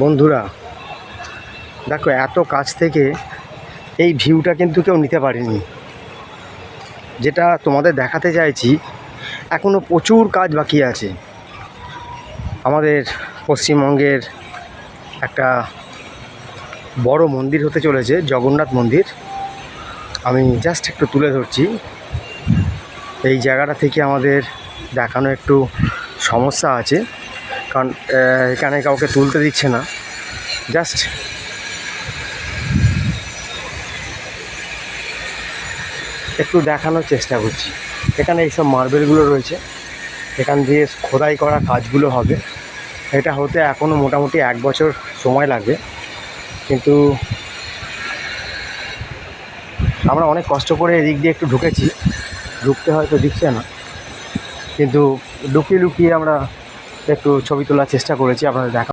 বন্ধুরা দেখো, এত কাছ থেকে এই ভিউটা কিন্তু কেউ নিতে পারেনি। যেটা তোমাদের দেখাতে চাইছি, এখনও প্রচুর কাজ বাকি আছে। আমাদের পশ্চিমবঙ্গের একটা বড় মন্দির হতে চলেছে, জগন্নাথ মন্দির। আমি জাস্ট একটু তুলে ধরছি। এই জায়গাটা থেকে আমাদের দেখানো একটু সমস্যা আছে, কারণ এখানে কাউকে তুলতে দিচ্ছে না। জাস্ট একটু দেখানোর চেষ্টা করছি। এখানে এইসব মার্বেলগুলো রয়েছে, এখান দিয়ে খোদাই করা কাজগুলো হবে। এটা হতে এখনও মোটামুটি 1 বছর সময় লাগবে, কিন্তু আমরা অনেক কষ্ট করে এদিক দিয়ে একটু ঢুকেছি। ঢুকতে হয়তো দিচ্ছে না, কিন্তু লুকিয়ে লুকিয়ে আমরা একটু ছবি তোলার চেষ্টা করেছি আপনাদের দেখা।